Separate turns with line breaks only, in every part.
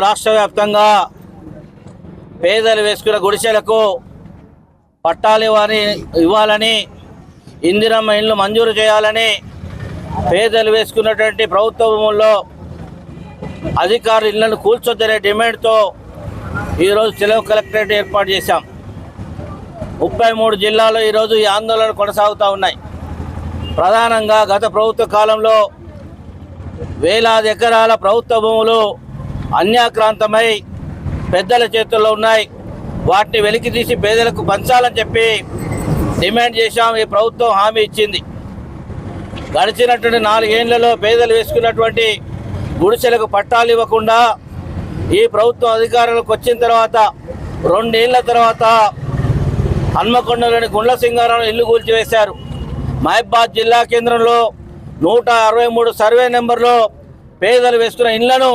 రాష్ట్ర వ్యాప్తంగా పేదలు వేసుకున్న గుడిసెలకు పట్టాలు ఇవ్వాలని, ఇందిరమ్మ ఇళ్ళు మంజూరు చేయాలని, పేదలు వేసుకున్నటువంటి ప్రభుత్వ భూముల్లో అధికారులు ఇళ్లను కూల్చొద్దనే డిమాండ్తో ఈరోజు సెలవు కలెక్టరేట్ ఏర్పాటు చేశాం. 33 జిల్లాల్లో ఈరోజు ఈ ఆందోళనలు కొనసాగుతూ ఉన్నాయి. ప్రధానంగా గత ప్రభుత్వ కాలంలో వేలాది ఎకరాల ప్రభుత్వ భూములు అన్యాక్రాంతమై పెద్దల చేతుల్లో ఉన్నాయి. వాటిని వెలికి తీసి పేదలకు పంచాలని చెప్పి డిమాండ్ చేశాం. ఈ ప్రభుత్వం హామీ ఇచ్చింది. గడిచినటువంటి 4 ఏళ్లలో పేదలు వేసుకున్నటువంటి గుడిసెలకు పట్టాలు ఇవ్వకుండా ఈ ప్రభుత్వం అధికారులకు వచ్చిన తర్వాత 2 ఏళ్ల తర్వాత హన్మకొండలోని గుండ్ల సింగారం ఇల్లు కూల్చివేశారు. మహబాద్ జిల్లా కేంద్రంలో 163 సర్వే నెంబర్లో పేదలు వేసుకున్న ఇళ్లను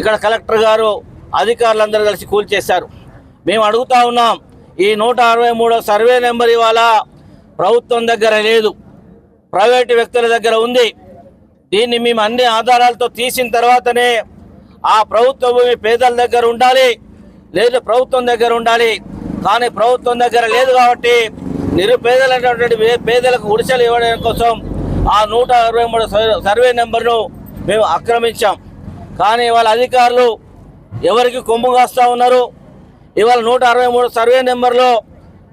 ఇక్కడ కలెక్టర్ గారు అధికారులందరూ కలిసి కూల్చేశారు. మేము అడుగుతా ఉన్నాం, ఈ 163 సర్వే నెంబర్ ఇవాళ ప్రభుత్వం దగ్గర లేదు, ప్రైవేటు వ్యక్తుల దగ్గర ఉంది. దీన్ని మేము అన్ని ఆధారాలతో తీసిన తర్వాతనే ఆ ప్రభుత్వ భూమి పేదల దగ్గర ఉండాలి, లేదు ప్రభుత్వం దగ్గర ఉండాలి. కానీ ప్రభుత్వం దగ్గర లేదు కాబట్టి నిరుపేదలైనటువంటి పేదలకు గుడిసెలు ఇవ్వడం కోసం ఆ 163 సర్వే నెంబర్ను మేము ఆక్రమించాం. కానీ వాళ్ళ అధికారులు ఎవరికి కొమ్ము కాస్తూ ఉన్నారు. ఇవాళ 163 సర్వే నెంబర్లో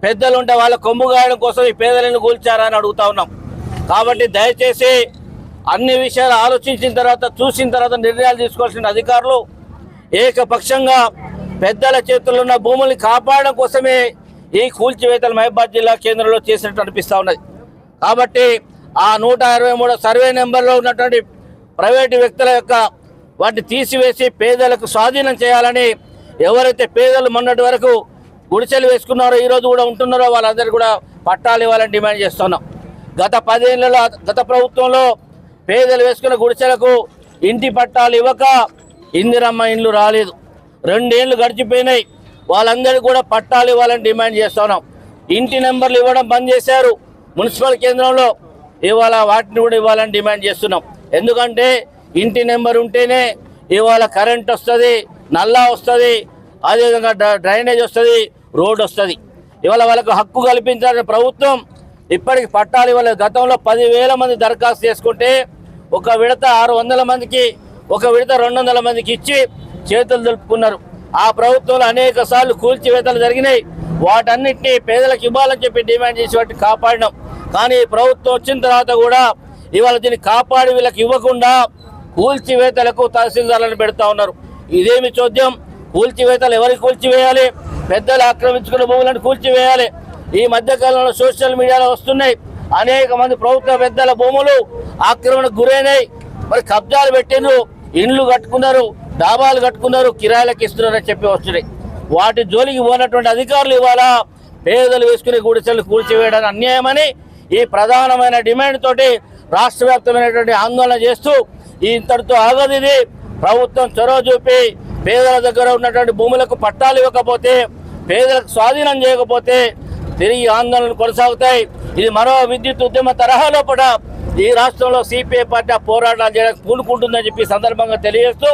పెద్దలు ఉంటే వాళ్ళ కొమ్ము కాయడం కోసం ఈ పేదలను కూల్చారని అడుగుతా ఉన్నాం. కాబట్టి దయచేసి అన్ని విషయాలు ఆలోచించిన తర్వాత, చూసిన తర్వాత నిర్ణయాలు తీసుకోవాల్సిన అధికారులు ఏకపక్షంగా పెద్దల చేతుల్లో ఉన్న భూముల్ని కాపాడడం కోసమే ఈ కూల్చివేతలు మహబాద్ జిల్లా కేంద్రంలో చేసినట్టు అనిపిస్తూ ఉన్నది. కాబట్టి ఆ 163 సర్వే నెంబర్లో ఉన్నటువంటి ప్రైవేటు వ్యక్తుల యొక్క వాటిని తీసివేసి పేదలకు స్వాధీనం చేయాలని, ఎవరైతే పేదలు మొన్నటి వరకు గుడిసెలు వేసుకున్నారో ఈరోజు కూడా ఉంటున్నారో వాళ్ళందరూ కూడా పట్టాలు ఇవ్వాలని డిమాండ్ చేస్తున్నాం. గత 10 ఏళ్లలో గత ప్రభుత్వంలో పేదలు వేసుకున్న గుడిసెలకు ఇంటి పట్టాలు ఇవ్వక ఇందిరమ్మ ఇండ్లు రాలేదు. 2 ఏళ్ళు గడిచిపోయినాయి. వాళ్ళందరికీ కూడా పట్టాలు ఇవ్వాలని డిమాండ్ చేస్తున్నాం. ఇంటి నెంబర్లు ఇవ్వడం బంద్ చేశారు మున్సిపల్ కేంద్రంలో. ఇవాళ వాటిని కూడా ఇవ్వాలని డిమాండ్ చేస్తున్నాం. ఎందుకంటే ఇంటి నెంబర్ ఉంటేనే ఇవాళ కరెంట్ వస్తుంది, నల్లా వస్తుంది, అదేవిధంగా డ్రైనేజ్ వస్తుంది, రోడ్ వస్తుంది. ఇవాళ వాళ్ళకు హక్కు కల్పించాలని ప్రభుత్వం ఇప్పటికి పట్టాలు ఇవ్వలేదు. గతంలో 10,000 మంది దరఖాస్తు చేసుకుంటే ఒక విడత 600 మందికి, ఒక విడత 200 మందికి ఇచ్చి చేతులు దులుపుకున్నారు. ఆ ప్రభుత్వంలో అనేక సార్లు కూల్చివేతలు జరిగినాయి. వాటన్నిటినీ పేదలకు ఇవ్వాలని చెప్పి డిమాండ్ చేసి వాటిని కాపాడినాం. కానీ ప్రభుత్వం వచ్చిన తర్వాత కూడా ఇవాళ దీన్ని కాపాడి వీళ్ళకి ఇవ్వకుండా కూల్చివేతలకు తహసీల్దార్లను పెడతా ఉన్నారు. ఇదేమి చోద్యం? కూల్చివేతలు ఎవరికి కూల్చివేయాలి? పెద్దలు ఆక్రమించుకున్న భూములను కూల్చివేయాలి. ఈ మధ్యకాలంలో సోషల్ మీడియాలో వస్తున్నాయి, అనేక మంది ప్రభుత్వ పెద్దల భూములు ఆక్రమణకు గురైనాయి. మరి కబ్జాలు పెట్టిండ్రు, ఇండ్లు కట్టుకున్నారు, డాబాలు కట్టుకున్నారు, కిరాయిలకు ఇస్తున్నారని చెప్పి వస్తున్నాయి. వాటి జోలికి పోనటువంటి అధికారులు ఇవాళ పేదలు వేసుకునే గుడిసెలు కూల్చివేయడానికి అన్యాయమని ఈ ప్రధానమైన డిమాండ్ తోటి రాష్ట్ర వ్యాప్తమైనటువంటి ఆందోళన చేస్తూ ఇంతటితో ఆగదిది. ప్రభుత్వం చొరవ చూపి పేదల దగ్గర ఉన్నటువంటి భూములకు పట్టాలు ఇవ్వకపోతే, పేదలకు స్వాధీనం చేయకపోతే తిరిగి ఆందోళనలు కొనసాగుతాయి. ఇది మరో విద్యుత్ ఉద్యమ తరహాలో కూడా ఈ రాష్ట్రంలో సిపిఐ పార్టీ పోరాటాలు చేయడానికి పూనుకుంటుందని చెప్పి సందర్భంగా తెలియజేస్తూ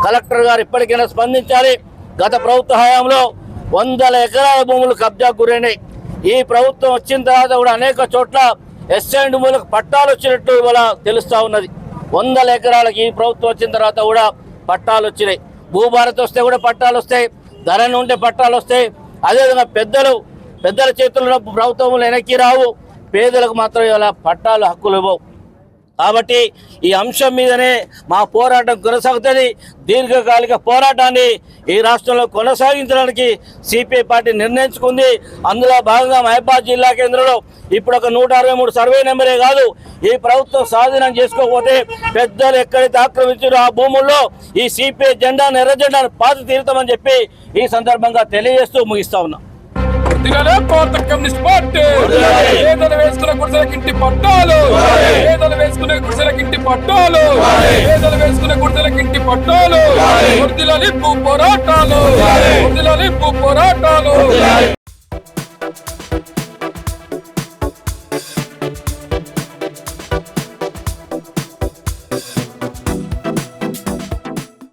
కలెక్టర్ గారు ఇప్పటికైనా స్పందించాలి. గత ప్రభుత్వ హయాంలో 100 ఎకరాల భూములు కబ్జాకు గురైనాయి. ఈ ప్రభుత్వం వచ్చిన తర్వాత కూడా అనేక చోట్ల ఎస్ఐండ్ భూములకు పట్టాలు వచ్చినట్టు ఇవాళ తెలుస్తూ ఉన్నది. 100 ఎకరాలకు ఈ ప్రభుత్వం వచ్చిన తర్వాత కూడా పట్టాలు వచ్చినాయి. భూభారతి వస్తే కూడా పట్టాలు వస్తాయి, ధరని ఉంటే పట్టాలు వస్తాయి. అదేవిధంగా పెద్దల చేతుల్లో ప్రభుత్వములు వెనక్కి రావు, పేదలకు మాత్రం ఇవాళ పట్టాలు హక్కులు ఇవ్వవు. కాబట్టి ఈ అంశం మీదనే మా పోరాటం కొనసాగుతుంది. దీర్ఘకాలిక పోరాటాన్ని ఈ రాష్ట్రంలో కొనసాగించడానికి సిపిఐ పార్టీ నిర్ణయించుకుంది. అందులో భాగంగా మహబాద్ జిల్లా కేంద్రంలో ఇప్పుడు ఒక 163 సర్వే నెంబరే కాదు, ఈ ప్రభుత్వం స్వాధీనం చేసుకోకపోతే పెద్దలు ఎక్కడైతే ఆక్రమించారో ఆ భూముల్లో ఈ సిపిఐ జెండాను, ఎర్ర జెండాను పాతి తీరుతామని చెప్పి ఈ సందర్భంగా తెలియజేస్తూ ముగిస్తా ఉన్నాం.
కమ్యూనిస్ట్ పార్టీ పేదలు వేసుకునే గుడిసెలకి ఇంటి పట్టాలు, పేదలు వేసుకునే గుడిసెలకి ఇంటి పట్టాలు, పేదలు వేసుకునే గుడిసెలకి ఇంటి పట్టాలు, పోరాటాలు.